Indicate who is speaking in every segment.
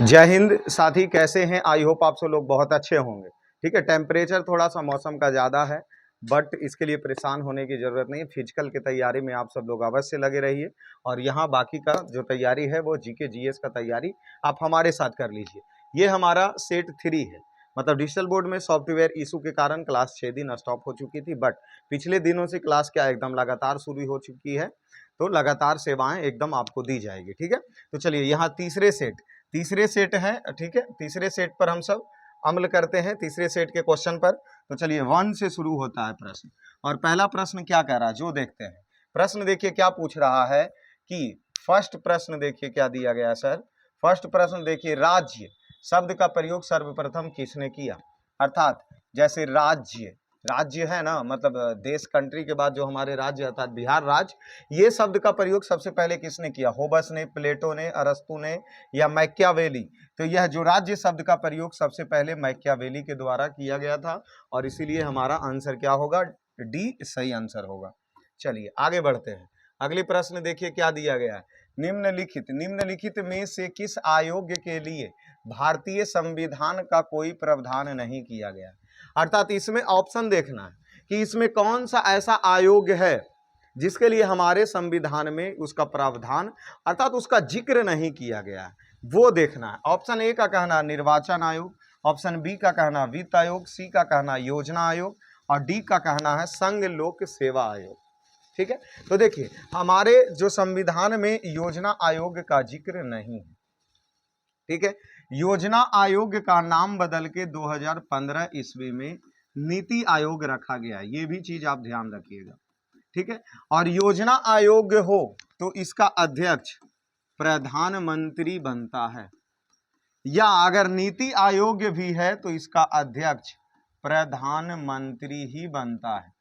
Speaker 1: जय हिंद साथी, कैसे हैं? आई होप आप सब लोग बहुत अच्छे होंगे। ठीक है, टेम्परेचर थोड़ा सा मौसम का ज़्यादा है, बट इसके लिए परेशान होने की ज़रूरत नहीं है। फिजिकल की तैयारी में आप सब लोग अवश्य लगे रहिए और यहाँ बाकी का जो तैयारी है वो जीके जीएस का तैयारी आप हमारे साथ कर लीजिए। ये हमारा सेट 3 है, मतलब डिजिटल बोर्ड में सॉफ्टवेयर इशू के कारण क्लास 6 दिन स्टॉप हो चुकी थी, बट पिछले दिनों से क्लास क्या एकदम लगातार शुरू हो चुकी है, तो लगातार सेवाएं एकदम आपको दी जाएगी। ठीक है, तो चलिए यहाँ तीसरे सेट है। ठीक है, तीसरे सेट पर हम सब अमल करते हैं, तीसरे सेट के क्वेश्चन पर। तो चलिए 1 से शुरू होता है प्रश्न, और पहला प्रश्न क्या कह रहा है जो देखते हैं। प्रश्न देखिए क्या पूछ रहा है कि फर्स्ट प्रश्न देखिए क्या दिया गया सर। फर्स्ट प्रश्न देखिए, राज्य शब्द का प्रयोग सर्वप्रथम किसने किया? अर्थात जैसे राज्य, राज्य है ना, मतलब देश, कंट्री के बाद जो हमारे राज्य अर्थात बिहार राज्य, ये शब्द का प्रयोग सबसे पहले किसने किया? होबस ने, प्लेटो ने, अरस्तु ने या मैकियावेली? तो यह जो राज्य शब्द का प्रयोग सबसे पहले मैकियावेली के द्वारा किया गया था, और इसीलिए हमारा आंसर क्या होगा? डी सही आंसर होगा। चलिए आगे बढ़ते हैं। अगले प्रश्न देखिए क्या दिया गया है। निम्नलिखित में से किस आयोग के लिए भारतीय संविधान का कोई प्रावधान नहीं किया गया? अर्थात इसमें ऑप्शन देखना है कि इसमें कौन सा ऐसा आयोग है जिसके लिए हमारे संविधान में उसका प्रावधान अर्थात उसका जिक्र नहीं किया गया है, वो देखना है। ऑप्शन ए का कहना निर्वाचन आयोग, ऑप्शन बी का कहना वित्त आयोग, सी का कहना योजना आयोग, और डी का कहना है संघ लोक सेवा आयोग। ठीक है, तो देखिए हमारे जो संविधान में योजना आयोग का जिक्र नहीं है। ठीक है, योजना आयोग का नाम बदल के 2015 ईस्वी में नीति आयोग रखा गया, ये भी चीज आप ध्यान रखिएगा। ठीक है, और योजना आयोग हो तो इसका अध्यक्ष प्रधानमंत्री बनता है, या अगर नीति आयोग भी है तो इसका अध्यक्ष प्रधानमंत्री ही बनता है।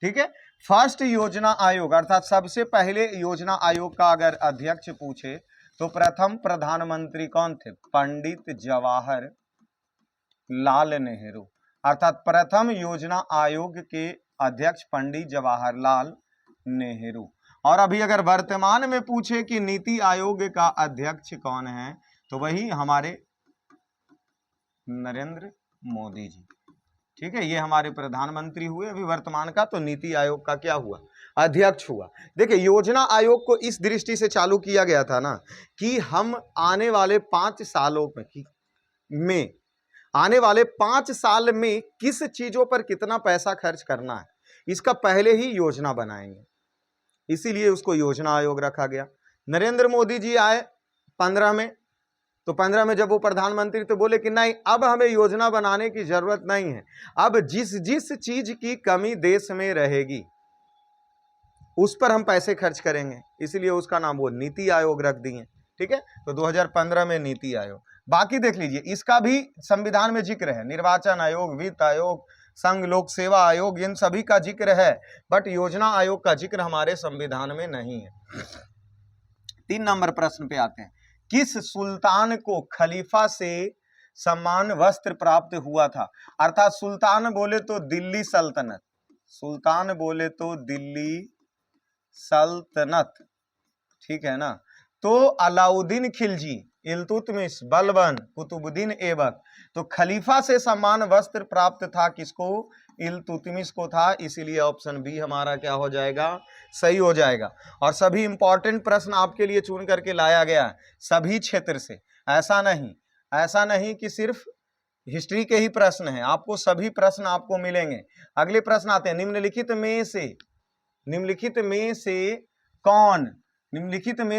Speaker 1: ठीक है, फर्स्ट योजना आयोग अर्थात सबसे पहले योजना आयोग का अगर अध्यक्ष पूछे तो प्रथम प्रधानमंत्री कौन थे? पंडित जवाहर लाल नेहरू। अर्थात प्रथम योजना आयोग के अध्यक्ष पंडित जवाहरलाल नेहरू। और अभी अगर वर्तमान में पूछे कि नीति आयोग का अध्यक्ष कौन है, तो वही हमारे नरेंद्र मोदी जी। ठीक है, ये हमारे प्रधानमंत्री हुए अभी वर्तमान का, तो नीति आयोग का क्या हुआ? अध्यक्ष हुआ। देखिए योजना आयोग को इस दृष्टि से चालू किया गया था ना कि हम आने वाले 5 सालों में आने वाले 5 साल में किस चीजों पर कितना पैसा खर्च करना है, इसका पहले ही योजना बनाएंगे, इसीलिए उसको योजना आयोग रखा गया। नरेंद्र मोदी जी आए 15 में, तो 15 में जब वो प्रधानमंत्री तो बोले कि नहीं, अब हमें योजना बनाने की जरूरत नहीं है, अब जिस जिस चीज की कमी देश में रहेगी उस पर हम पैसे खर्च करेंगे, इसलिए उसका नाम वो नीति आयोग रख दिए। ठीक है, तो 2015 में नीति आयोग। बाकी देख लीजिए, इसका भी संविधान में जिक्र है, निर्वाचन आयोग, वित्त आयोग, संघ लोक सेवा आयोग, इन सभी का जिक्र है, बट योजना आयोग का जिक्र हमारे संविधान में नहीं है। 3 नंबर प्रश्न पे आते हैं। किस सुल्तान को खलीफा से सम्मान वस्त्र प्राप्त हुआ था? अर्थात सुल्तान बोले तो दिल्ली सल्तनत, सुल्तान बोले तो दिल्ली सल्तनत, ठीक है ना। तो अलाउद्दीन खिलजी, इल्तुतमिश, बलबन, कुतुबुद्दीन ऐबक, तो खलीफा से सम्मान वस्त्र प्राप्त था किसको? इल्तुतमिश को था, इसीलिए ऑप्शन बी हमारा क्या हो जाएगा? सही हो जाएगा। और सभी इंपॉर्टेंट प्रश्न आपके लिए चुन करके लाया गया है सभी क्षेत्र से, ऐसा नहीं कि सिर्फ हिस्ट्री के ही प्रश्न हैं, आपको सभी प्रश्न आपको मिलेंगे। अगले प्रश्न आते हैं, निम्नलिखित में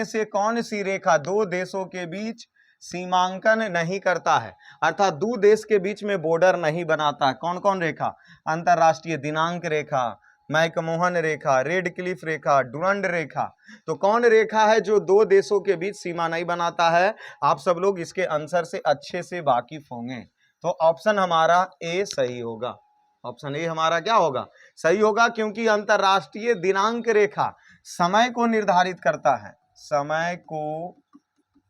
Speaker 1: से कौन सी रेखा दो देशों के बीच सीमांकन नहीं करता है? अर्थात दो देश के बीच में बॉर्डर नहीं बनाता है। कौन कौन रेखा? अंतरराष्ट्रीय दिनांक रेखा, मैकमोहन रेखा, रेड क्लिफ रेखा, डुरंड रेखा। तो कौन रेखा है जो दो देशों के बीच सीमा नहीं बनाता है? आप सब लोग इसके आंसर से अच्छे से वाकिफ होंगे, तो ऑप्शन हमारा ए सही होगा। ऑप्शन ए हमारा क्या होगा? सही होगा, क्योंकि अंतरराष्ट्रीय दिनांक रेखा समय को निर्धारित करता है, समय को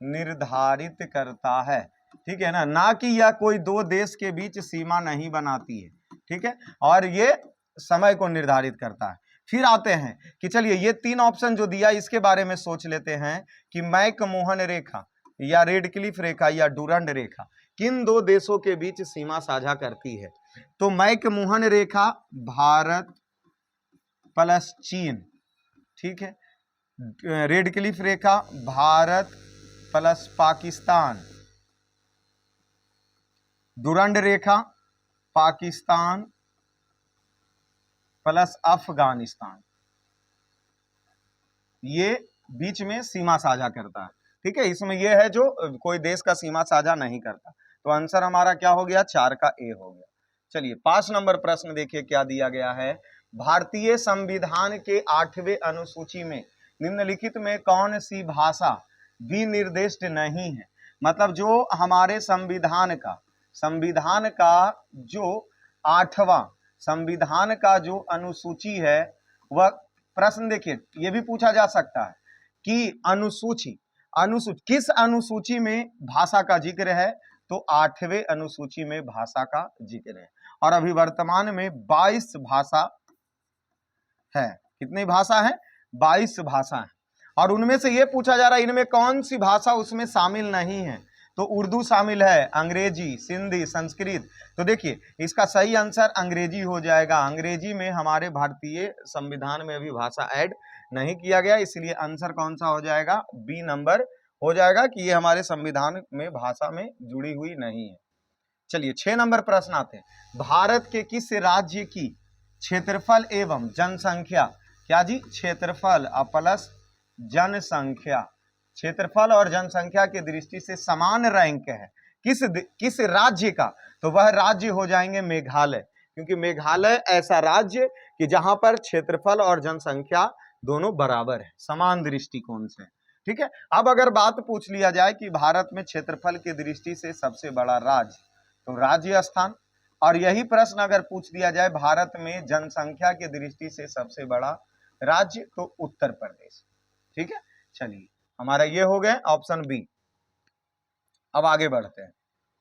Speaker 1: निर्धारित करता है। ठीक है ना कि यह कोई दो देश के बीच सीमा नहीं बनाती है। ठीक है, और ये समय को निर्धारित करता है। फिर आते हैं कि चलिए ये 3 ऑप्शन जो दिया इसके बारे में सोच लेते हैं कि मैकमोहन रेखा, या रेडक्लिफ रेखा या डूरंड रेखा किन दो देशों के बीच सीमा साझा करती है? तो मैकमोहन रेखा भारत प्लस चीन, ठीक है। रेडक्लिफ रेखा भारत प्लस पाकिस्तान, डूरंड रेखा पाकिस्तान प्लस अफगानिस्तान, ये बीच में सीमा साझा करता है, ठीक है। इसमें यह है जो कोई देश का सीमा साझा नहीं करता। तो आंसर हमारा क्या हो गया? 4 का ए हो गया। चलिए 5 नंबर प्रश्न देखिए क्या दिया गया है। भारतीय संविधान के 8वें अनुसूची में निम्नलिखित में कौन सी भाषा विनिर्दिष्ट नहीं है? मतलब जो हमारे संविधान का जो 8वां संविधान का जो अनुसूची है, वह प्रश्न देखिए ये भी पूछा जा सकता है कि अनुसूची किस अनुसूची में भाषा का जिक्र है? तो 8वें अनुसूची में भाषा का जिक्र है। और अभी वर्तमान में 22 भाषा है। कितनी भाषा है? 22 भाषा है। और उनमें से ये पूछा जा रहा है इनमें कौन सी भाषा उसमें शामिल नहीं है? तो उर्दू शामिल है, अंग्रेजी, सिंधी, संस्कृत। तो देखिए इसका सही आंसर अंग्रेजी हो जाएगा। अंग्रेजी में हमारे भारतीय संविधान में अभी भाषा ऐड नहीं किया गया, इसलिए आंसर कौन सा हो जाएगा? बी नंबर हो जाएगा कि ये हमारे संविधान में भाषा में जुड़ी हुई नहीं है। चलिए 6 नंबर प्रश्न आते हैं। भारत के किस राज्य की क्षेत्रफल एवं जनसंख्या, क्या जी? क्षेत्रफल प्लस जनसंख्या, क्षेत्रफल और जनसंख्या की दृष्टि से समान रैंक है किस राज्य का? तो वह राज्य हो जाएंगे मेघालय, क्योंकि मेघालय ऐसा राज्य कि जहां पर क्षेत्रफल और जनसंख्या दोनों बराबर है, समान दृष्टिकोण से, ठीक है। अब अगर बात पूछ लिया जाए कि भारत में क्षेत्रफल की दृष्टि से सबसे बड़ा राज्य, तो राजस्थान। और यही प्रश्न अगर पूछ दिया जाए भारत में जनसंख्या की दृष्टि से सबसे बड़ा राज्य, तो उत्तर प्रदेश, ठीक है। चलिए हमारा ये हो गया ऑप्शन बी। अब आगे बढ़ते हैं,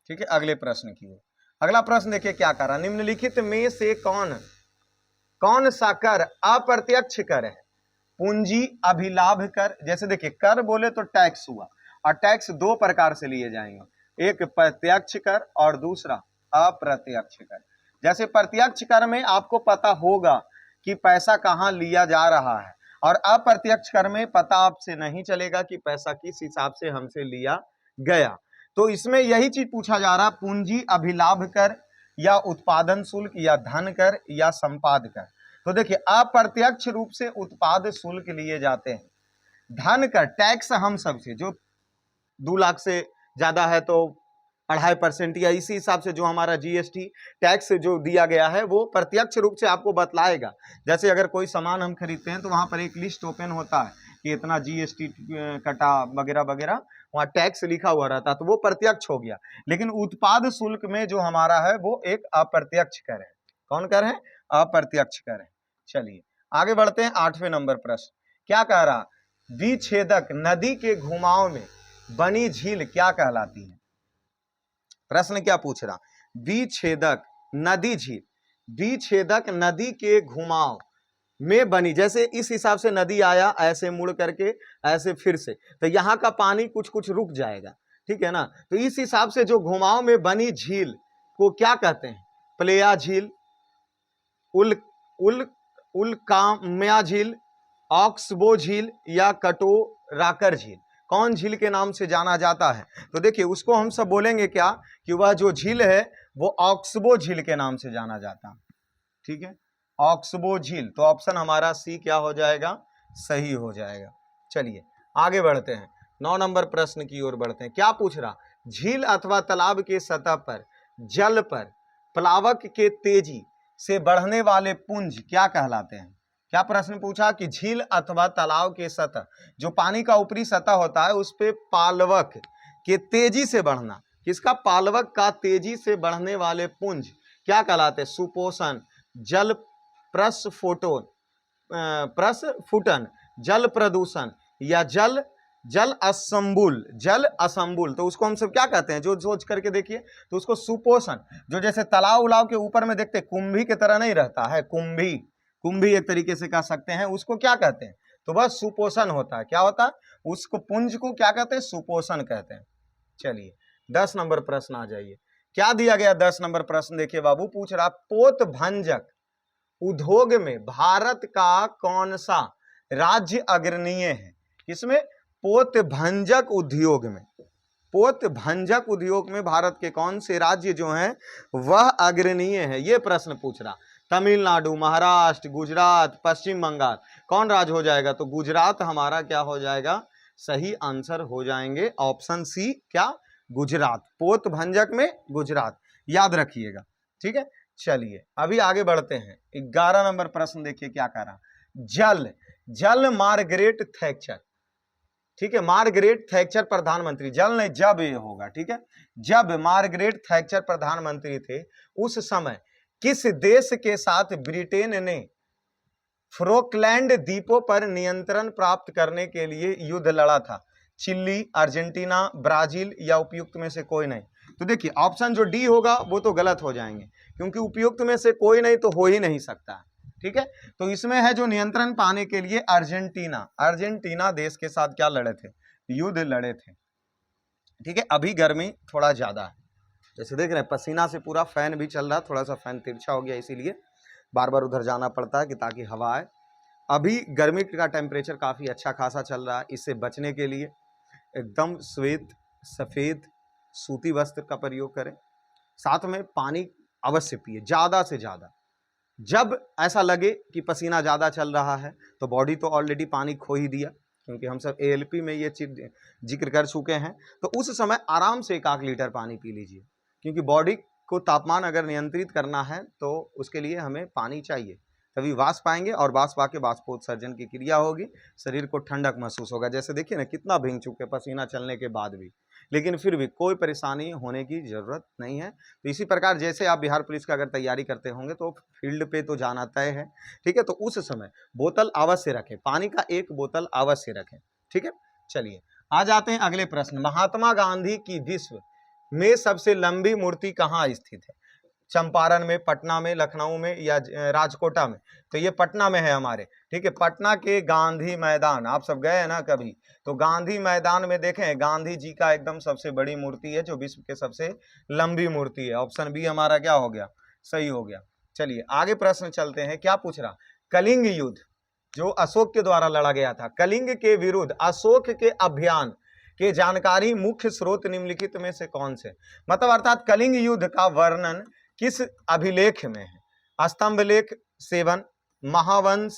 Speaker 1: ठीक है, अगले प्रश्न की ओर। अगला प्रश्न देखिए क्या कर रहा, निम्नलिखित में से कौन सा कर अप्रत्यक्ष कर है? पूंजी अभिलाभ कर, जैसे देखिए कर बोले तो टैक्स हुआ, और टैक्स 2 प्रकार से लिए जाएंगे, एक प्रत्यक्ष कर और दूसरा अप्रत्यक्ष कर। जैसे प्रत्यक्ष कर में आपको पता होगा कि पैसा कहां लिया जा रहा है, और अप्रत्यक्ष कर में पता आपसे नहीं चलेगा कि पैसा किस हिसाब से हमसे लिया गया। तो इसमें यही चीज पूछा जा रहा, पूंजी अभिलाभ कर या उत्पादन शुल्क या धन कर या संपाद कर। तो देखिए अप्रत्यक्ष रूप से उत्पाद शुल्क लिए जाते हैं, धन कर टैक्स हम सबसे जो 2 लाख से ज्यादा है तो 2.5% या इसी हिसाब से जो हमारा जीएसटी टैक्स जो दिया गया है वो प्रत्यक्ष रूप से आपको बतलाएगा। जैसे अगर कोई सामान हम खरीदते हैं तो वहां पर एक लिस्ट ओपन होता है कि इतना जीएसटी कटा वगैरह वगैरह, वहाँ टैक्स लिखा हुआ रहता है, तो वो प्रत्यक्ष हो गया। लेकिन उत्पाद शुल्क में जो हमारा है वो एक अप्रत्यक्ष कर है। कौन कर है? अप्रत्यक्ष कर है। चलिए आगे बढ़ते हैं 8वें नंबर प्रश्न। क्या कह रहा, विच्छेदक नदी के घुमाव में बनी झील क्या कहलाती है? प्रश्न क्या पूछ रहा, विच्छेदक नदी झील, विच्छेदक नदी के घुमाव में बनी, जैसे इस हिसाब से नदी आया ऐसे मुड़ करके ऐसे फिर से, तो यहाँ का पानी कुछ कुछ रुक जाएगा, ठीक है ना। तो इस हिसाब से जो घुमाव में बनी झील को क्या कहते हैं? प्लेया झील, उल्काम्या झील, ऑक्सबो झील या कटोराकर झील, कौन झील के नाम से जाना जाता है? तो देखिए उसको हम सब बोलेंगे क्या कि वह जो झील है वो ऑक्सबो झील के नाम से जाना जाता है, ठीक है, ऑक्सबो झील। तो ऑप्शन हमारा सी क्या हो जाएगा? सही हो जाएगा। चलिए आगे बढ़ते हैं, 9 नंबर प्रश्न की ओर बढ़ते हैं। क्या पूछ रहा, झील अथवा तालाब के सतह पर जल पर प्लावक के तेजी से बढ़ने वाले पुंज क्या कहलाते हैं? क्या प्रश्न पूछा कि झील अथवा तालाब के सतह, जो पानी का ऊपरी सतह होता है उस पे पालवक के तेजी से बढ़ना, किसका? पालवक का तेजी से बढ़ने वाले पुंज क्या कहलाते हैं? सुपोषण, जल प्रस्फुटन, जल प्रदूषण या जल असंबुल। तो उसको हम सब क्या कहते हैं? जो सोच करके देखिए, तो उसको सुपोषण, जो जैसे तालाब उलाव के ऊपर में देखते कुंभी की तरह नहीं रहता है, कुंभी एक तरीके से कह सकते हैं, उसको क्या कहते हैं? तो बस सुपोषण होता है। क्या होता है? उसको पुंज को क्या कहते हैं? सुपोषण कहते हैं। चलिए 10 नंबर प्रश्न आ जाइए। क्या दिया गया 10 नंबर प्रश्न? देखिए बाबू पूछ रहा, पोत भंजक उद्योग में भारत का कौन सा राज्य अग्रणीय है? किसमें? पोत भंजक उद्योग में। पोत भंजक उद्योग में भारत के कौन से राज्य जो हैं वह अग्रणीय है, ये प्रश्न पूछ रहा। तमिलनाडु, महाराष्ट्र, गुजरात, पश्चिम बंगाल, कौन राज्य हो जाएगा? तो गुजरात हमारा क्या हो जाएगा? सही आंसर हो जाएंगे ऑप्शन सी, क्या? गुजरात। पोत भंजक में गुजरात, याद रखिएगा। ठीक है, चलिए अभी आगे बढ़ते हैं। 11 नंबर प्रश्न देखिए क्या कह रहा। जल मार्गरेट थैचर, ठीक है, मार्गरेट थैचर प्रधानमंत्री, जल नहीं जब ये होगा, ठीक है, जब मार्गरेट थैचर प्रधानमंत्री थे उस समय किस देश के साथ ब्रिटेन ने फ्रोकलैंड द्वीपों पर नियंत्रण प्राप्त करने के लिए युद्ध लड़ा था? चिली, अर्जेंटीना, ब्राजील या उपयुक्त में से कोई नहीं? तो देखिए ऑप्शन जो डी होगा वो तो गलत हो जाएंगे, क्योंकि उपयुक्त में से कोई नहीं तो हो ही नहीं सकता। ठीक है, तो इसमें है जो नियंत्रण पाने के लिए अर्जेंटीना देश के साथ क्या लड़े थे? युद्ध लड़े थे। ठीक है, अभी गर्मी थोड़ा ज्यादा है, जैसे देख रहे हैं पसीना से पूरा फैन भी चल रहा, थोड़ा सा फैन तिरछा हो गया इसीलिए बार बार उधर जाना पड़ता है कि ताकि हवा आए। अभी गर्मी का टेम्परेचर काफी अच्छा खासा चल रहा है। इससे बचने के लिए एकदम श्वेत सफेद सूती वस्त्र का प्रयोग करें, साथ में पानी अवश्य पिए ज्यादा से ज्यादा। जब ऐसा लगे कि पसीना ज्यादा चल रहा है तो बॉडी तो ऑलरेडी पानी खो ही दिया, क्योंकि हम सब एएलपी में ये चीज जिक्र कर चुके हैं, तो उस समय आराम से 1 लीटर पानी पी लीजिए, क्योंकि बॉडी को तापमान अगर नियंत्रित करना है तो उसके लिए हमें पानी चाहिए, तभी वाष्प आएंगे और वाष्प आके वाष्पोत्सर्जन की क्रिया होगी, शरीर को ठंडक महसूस होगा। जैसे देखिए ना कितना भींग चुके पसीना चलने के बाद भी, लेकिन फिर भी कोई परेशानी होने की जरूरत नहीं है। तो इसी प्रकार जैसे आप बिहार पुलिस का अगर तैयारी करते होंगे तो फील्ड पे तो जाना तय है। ठीक है, तो उस समय बोतल अवश्य रखें, पानी का 1 बोतल अवश्य रखें। ठीक है, चलिए आ जाते हैं अगले प्रश्न। महात्मा गांधी की विश्व में सबसे लंबी मूर्ति कहाँ स्थित है? चंपारण में, पटना में, लखनऊ में या राजकोटा में? तो ये पटना में है हमारे। ठीक है, पटना के गांधी मैदान, आप सब गए हैं ना कभी, तो गांधी मैदान में देखें गांधी जी का एकदम सबसे बड़ी मूर्ति है जो विश्व के सबसे लंबी मूर्ति है। ऑप्शन बी हमारा क्या हो गया? सही हो गया। चलिए आगे प्रश्न चलते हैं। क्या पूछ रहा? कलिंग युद्ध जो अशोक के द्वारा लड़ा गया था, कलिंग के विरुद्ध अशोक के अभियान के जानकारी मुख्य स्रोत निम्नलिखित में से कौन से? मतलब अर्थात कलिंग युद्ध का वर्णन किस अभिलेख में है? स्तंभलेख 7, महावंश,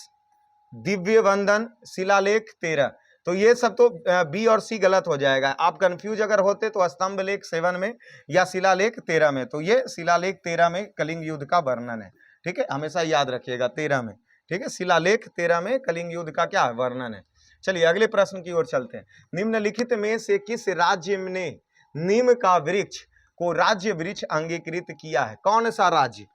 Speaker 1: दिव्य वंदन, शिलालेख 13। तो ये सब तो बी और सी गलत हो जाएगा। आप कंफ्यूज अगर होते तो स्तंभलेख 7 में या शिलालेख 13 में, तो ये शिलालेख 13 में कलिंग युद्ध का वर्णन है। ठीक है, हमेशा याद रखिएगा 13 में। ठीक है, शिलालेख 13 में कलिंग युद्ध का क्या वर्णन है। चलिए अगले प्रश्न की ओर चलते हैं। निम्नलिखित में से किस राज्य ने नीम का वृक्ष को राज्य वृक्ष अंगीकृत किया है? कौन सा राज्य?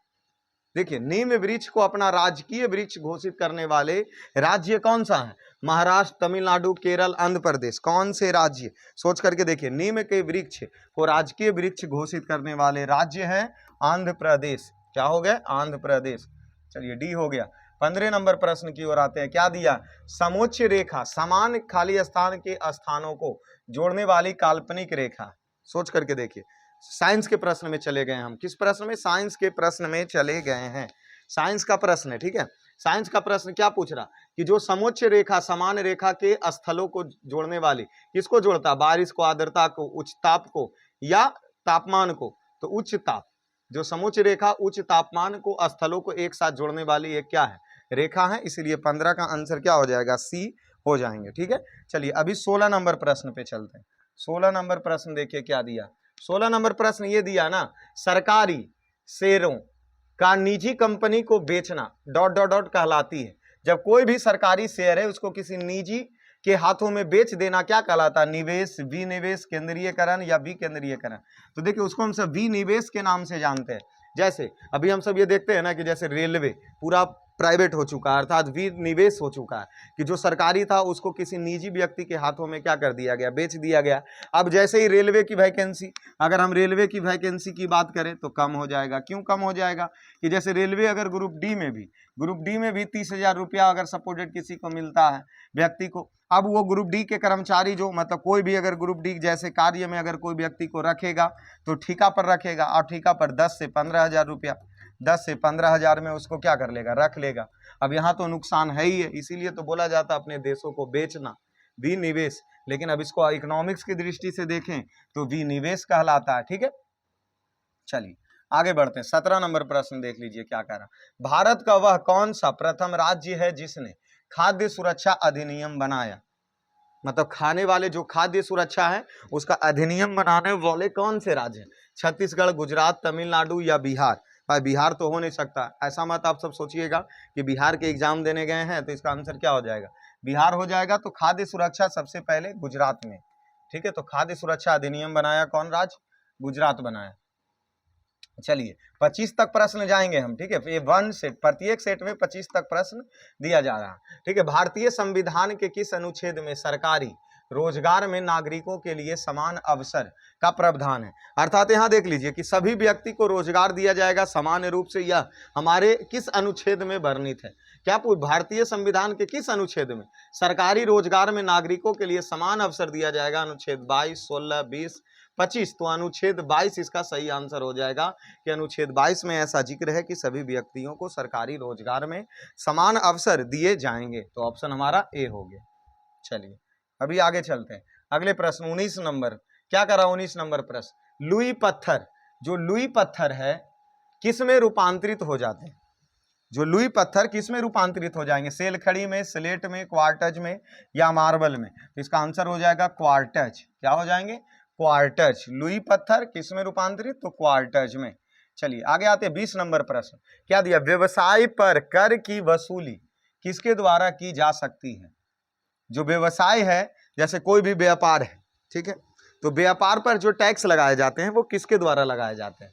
Speaker 1: देखिए नीम वृक्ष को अपना राजकीय वृक्ष घोषित करने वाले राज्य कौन सा है? महाराष्ट्र, तमिलनाडु, केरल, आंध्र प्रदेश। कौन से राज्य? सोच करके देखिए, नीम के वृक्ष को राजकीय वृक्ष घोषित करने वाले राज्य हैं आंध्र प्रदेश। क्या हो गया? आंध्र प्रदेश। चलिए डी हो गया। 15 नंबर प्रश्न की ओर आते हैं। क्या दिया? समोच्च रेखा समान खाली स्थान के स्थानों को जोड़ने वाली काल्पनिक रेखा। सोच करके देखिए, साइंस के प्रश्न में चले गए हम। किस प्रश्न में? साइंस के प्रश्न में चले गए हैं। साइंस का प्रश्न है। ठीक है, साइंस का प्रश्न क्या पूछ रहा कि जो समोच्च रेखा समान रेखा के स्थलों को जोड़ने वाली, किसको जोड़ता? बारिश को, आर्द्रता को, उच्च ताप को या तापमान को? तो उच्च ताप। जो समोच्च रेखा उच्च तापमान को स्थलों को एक साथ जोड़ने वाली एक क्या है? रेखा है। इसलिए 15 का आंसर क्या हो जाएगा? सी हो जाएंगे। ठीक है, चलिए अभी 16 नंबर प्रश्न पे चलते हैं। 16 नंबर प्रश्न देखिए क्या दिया। 16 नंबर प्रश्न ये दिया ना, सरकारी शेयरों का निजी कंपनी को बेचना ... कहलाती है। जब कोई भी सरकारी शेयर है उसको किसी निजी के हाथों में बेच देना क्या कहलाता है? निवेश, विनिवेश, केंद्रीयकरण या विकेंद्रीयकरण। तो देखिए उसको हम सब विनिवेश के नाम से जानते हैं। जैसे अभी हम सब ये देखते हैं ना कि जैसे रेलवे पूरा प्राइवेट हो चुका है, अर्थात विनिवेश हो चुका है कि जो सरकारी था उसको किसी निजी व्यक्ति के हाथों में क्या कर दिया गया, बेच दिया गया। अब जैसे ही रेलवे की वैकेंसी, अगर हम रेलवे की वैकेंसी की बात करें तो कम हो जाएगा। क्यों कम हो जाएगा? कि जैसे रेलवे अगर ग्रुप डी में भी 30,000 रुपया अगर सपोर्टेड किसी को मिलता है व्यक्ति को, अब वो ग्रुप डी के कर्मचारी जो मतलब कोई भी अगर ग्रुप डी जैसे कार्य में अगर कोई व्यक्ति को रखेगा तो ठेका पर रखेगा, और ठेका पर 10 से 15,000 रुपया, 10 से 15,000 में उसको क्या कर लेगा, रख लेगा। अब यहाँ तो नुकसान है ही है, इसीलिए तो बोला जाता है अपने देशों को बेचना, विनिवेश। लेकिन अब इसको इकोनॉमिक्स की दृष्टि से देखें तो विनिवेश कहलाता है। ठीक है, चलिए आगे बढ़ते हैं। 17 नंबर प्रश्न देख लीजिए क्या कह रहा। भारत का वह कौन सा प्रथम राज्य है जिसने खाद्य सुरक्षा अधिनियम बनाया? मतलब खाने वाले जो खाद्य सुरक्षा है उसका अधिनियम बनाने वाले कौन से राज्य हैं? छत्तीसगढ़, गुजरात, तमिलनाडु या बिहार? भाई बिहार तो हो नहीं सकता, ऐसा मत आप सब सोचिएगा कि बिहार के एग्जाम देने गए हैं तो इसका आंसर क्या हो जाएगा, बिहार हो जाएगा। तो खाद्य सुरक्षा सबसे पहले गुजरात में। ठीक है, तो खाद्य सुरक्षा अधिनियम बनाया कौन राज्य? गुजरात बनाया। चलिए 25 तक प्रश्न जाएंगे हम। ठीक है, ये 1 सेट, प्रत्येक सेट में 25 तक प्रश्न दिया जा रहा है। ठीक है, भारतीय संविधान के किस अनुच्छेद में सरकारी रोजगार में नागरिकों के लिए समान अवसर का प्रावधान है? अर्थात यहाँ देख लीजिए कि सभी व्यक्ति को रोजगार दिया जाएगा सामान्य रूप से, यह हमारे किस अनुच्छेद में वर्णित है? क्या भारतीय संविधान के किस अनुच्छेद में सरकारी रोजगार में नागरिकों के लिए समान अवसर दिया जाएगा? अनुच्छेद 22, 16, 20, 25। तो अनुच्छेद 22 इसका सही आंसर हो जाएगा कि अनुच्छेद 22 में ऐसा जिक्र है कि सभी व्यक्तियों को सरकारी रोजगार में समान अवसर दिए जाएंगे। तो ऑप्शन हमारा ए हो गया। चलिए अभी आगे चलते हैं। अगले प्रश्न 19 नंबर क्या करा? 19 नंबर प्रश्न, लुई पत्थर, जो लुई पत्थर है किस में रूपांतरित हो जाते हैं? जो लुई पत्थर किस में रूपांतरित हो जाएंगे? सेल खड़ी में, स्लेट में, क्वार्टज में या मार्बल में? तो इसका आंसर हो जाएगा क्वार्टज। क्या हो जाएंगे? क्वार्टज। लुई पत्थर किस में रूपांतरित? तो क्वार्टज में। चलिए आगे आते हैं। 20 नंबर प्रश्न क्या दिया? व्यवसाय पर कर की वसूली किसके द्वारा की जा सकती है? जो व्यवसाय है, जैसे कोई भी व्यापार है, ठीक है, तो व्यापार पर जो टैक्स लगाए जाते हैं वो किसके द्वारा लगाए जाते हैं?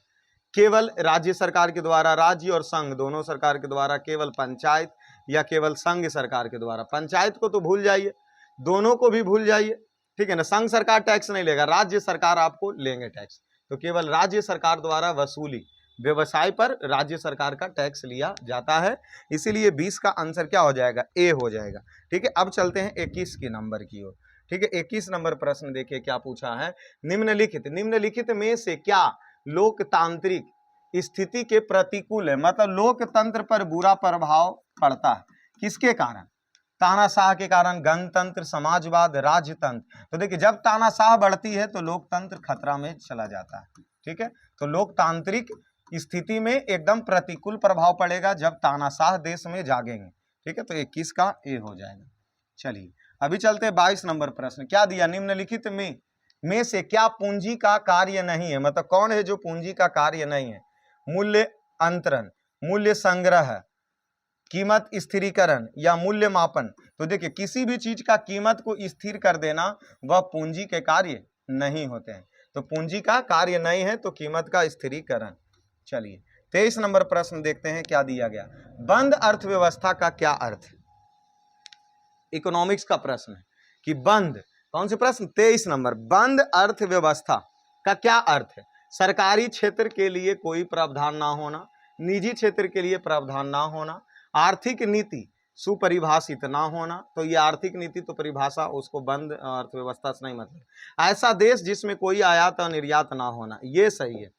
Speaker 1: केवल राज्य सरकार के द्वारा, राज्य और संघ दोनों सरकार के द्वारा, केवल पंचायत या केवल संघ सरकार के द्वारा? पंचायत को तो भूल जाइए, दोनों को भी भूल जाइए, ठीक है ना। संघ सरकार टैक्स नहीं लेगा, राज्य सरकार आपको लेंगे टैक्स। तो केवल राज्य सरकार द्वारा वसूली, व्यवसाय पर राज्य सरकार का टैक्स लिया जाता है। इसीलिए 20 का आंसर क्या हो जाएगा? ए हो जाएगा। ठीक है, अब चलते हैं 21 के नंबर की ओर। ठीक है, 21 नंबर प्रश्न देखिए क्या पूछा है। निम्नलिखित में से क्या लोकतांत्रिक स्थिति के प्रतिकूल है? मतलब लोकतंत्र पर बुरा प्रभाव पड़ता है किसके कारण? तानाशाह के कारण, गणतंत्र, समाजवाद, राजतंत्र। तो देखिए जब तानाशाह बढ़ती है तो लोकतंत्र खतरा में चला जाता है। ठीक है, तो लोकतांत्रिक स्थिति में एकदम प्रतिकूल प्रभाव पड़ेगा जब तानाशाह देश में जागेंगे। ठीक है, तो 21 का ए हो जाएगा। चलिए अभी चलते हैं 22 नंबर प्रश्न क्या दिया? निम्नलिखित में से क्या पूंजी का कार्य नहीं है? मतलब कौन है जो पूंजी का कार्य नहीं है? मूल्य अंतरण, मूल्य संग्रह, कीमत स्थिरीकरण या मूल्य मापन। तो देखिए किसी भी चीज का कीमत को स्थिर कर देना वह पूंजी के कार्य नहीं होते हैं। तो पूंजी का कार्य नहीं है तो कीमत का स्थिरीकरण। चलिए 23 नंबर प्रश्न देखते हैं क्या दिया गया। बंद अर्थव्यवस्था का क्या अर्थ है? इकोनॉमिक्स का प्रश्न है कि बंद, कौन से प्रश्न? 23 नंबर, बंद अर्थव्यवस्था का क्या अर्थ है? सरकारी क्षेत्र के लिए कोई प्रावधान ना होना, निजी क्षेत्र के लिए प्रावधान ना होना, आर्थिक नीति सुपरिभाषित ना होना। तो ये आर्थिक नीति तो परिभाषा उसको बंद अर्थव्यवस्था से नहीं मतलब। ऐसा देश जिसमें कोई आयात और निर्यात ना होना, ये सही है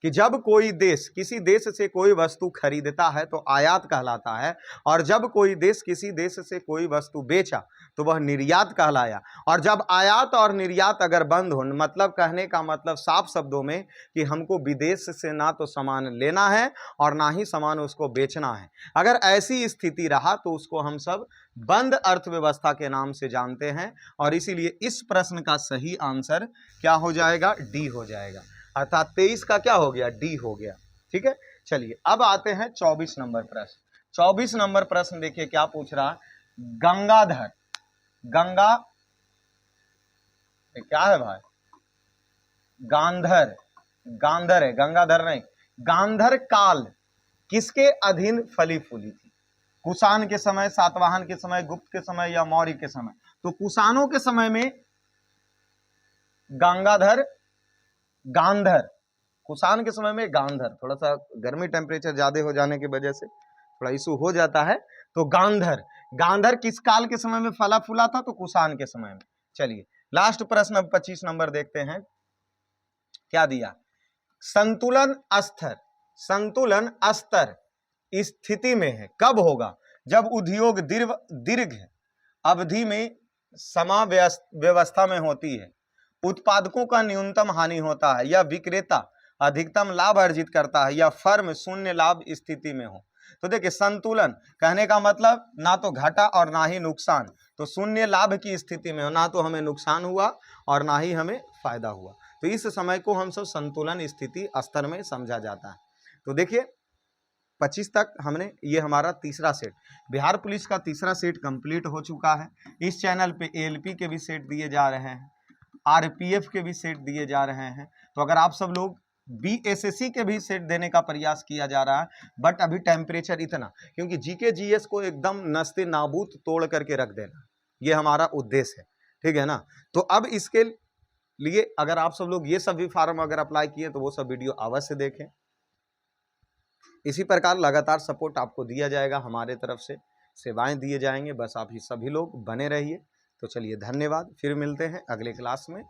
Speaker 1: कि जब कोई देश किसी देश से कोई वस्तु खरीदता है तो आयात कहलाता है, और जब कोई देश किसी देश से कोई वस्तु बेचा तो वह निर्यात कहलाया। और जब आयात और निर्यात अगर बंद हो, मतलब कहने का मतलब साफ शब्दों में कि हमको विदेश से ना तो सामान लेना है और ना ही सामान उसको बेचना है, अगर ऐसी स्थिति रहा तो उसको हम सब बंद अर्थव्यवस्था के नाम से जानते हैं। और इसीलिए इस प्रश्न का सही आंसर क्या हो जाएगा? डी हो जाएगा। अर्थात 23 का क्या हो गया? डी हो गया। ठीक है, चलिए अब आते हैं 24 नंबर प्रश्न। 24 नंबर प्रश्न देखिए क्या पूछ रहा है। गंगाधर, गंगा क्या है भाई? गांधर, गांधर है, गंगाधर नहीं। गांधर काल किसके अधीन फली फूली थी? कुषाण के समय, सातवाहन के समय, गुप्त के समय या मौर्य के समय? तो कुषाणों के समय में गंगाधर, गांधार। कुषाण के समय में गांधार, थोड़ा सा गर्मी टेम्परेचर ज्यादा हो जाने की वजह से थोड़ा इशू हो जाता है। तो गांधार, गांधार किस काल के समय में फला फूला था? तो कुषाण के समय में। चलिए लास्ट प्रश्न 25 नंबर देखते हैं, क्या दिया? संतुलन स्तर, संतुलन स्तर स्थिति में है, कब होगा? जब उद्योग दीर्घ अवधि में समाव्यवस्था में होती है, उत्पादकों का न्यूनतम हानि होता है, या विक्रेता अधिकतम लाभ अर्जित करता है, या फर्म शून्य लाभ स्थिति में हो। तो देखिए संतुलन कहने का मतलब ना तो घाटा और ना ही नुकसान, तो शून्य लाभ की स्थिति में हो, ना तो हमें नुकसान हुआ और ना ही हमें फायदा हुआ। तो इस समय को हम सब संतुलन स्थिति स्तर में समझा जाता है। तो देखिए 25 तक हमने, ये हमारा तीसरा सेट, बिहार पुलिस का तीसरा सेट कंप्लीट हो चुका है। इस चैनल पे एएलपी के भी सेट दिए जा रहे हैं, आरपीएफ के भी सेट दिए जा रहे हैं। तो अगर आप सब लोग बीएसएससी के भी सेट देने का प्रयास किया जा रहा है, बट अभी टेम्परेचर इतना, क्योंकि जीके जीएस को एकदम नस्ते नाबूद तोड़ करके रख देना, ये हमारा उद्देश्य है, ठीक है ना। तो अब इसके लिए अगर आप सब लोग ये सब भी फार्म अगर अप्लाई किए तो वो सब वीडियो अवश्य देखें। इसी प्रकार लगातार सपोर्ट आपको दिया जाएगा, हमारे तरफ से सेवाएं दिए जाएंगे, बस आप ही सभी लोग बने रहिए। तो चलिए धन्यवाद, फिर मिलते हैं अगले क्लास में।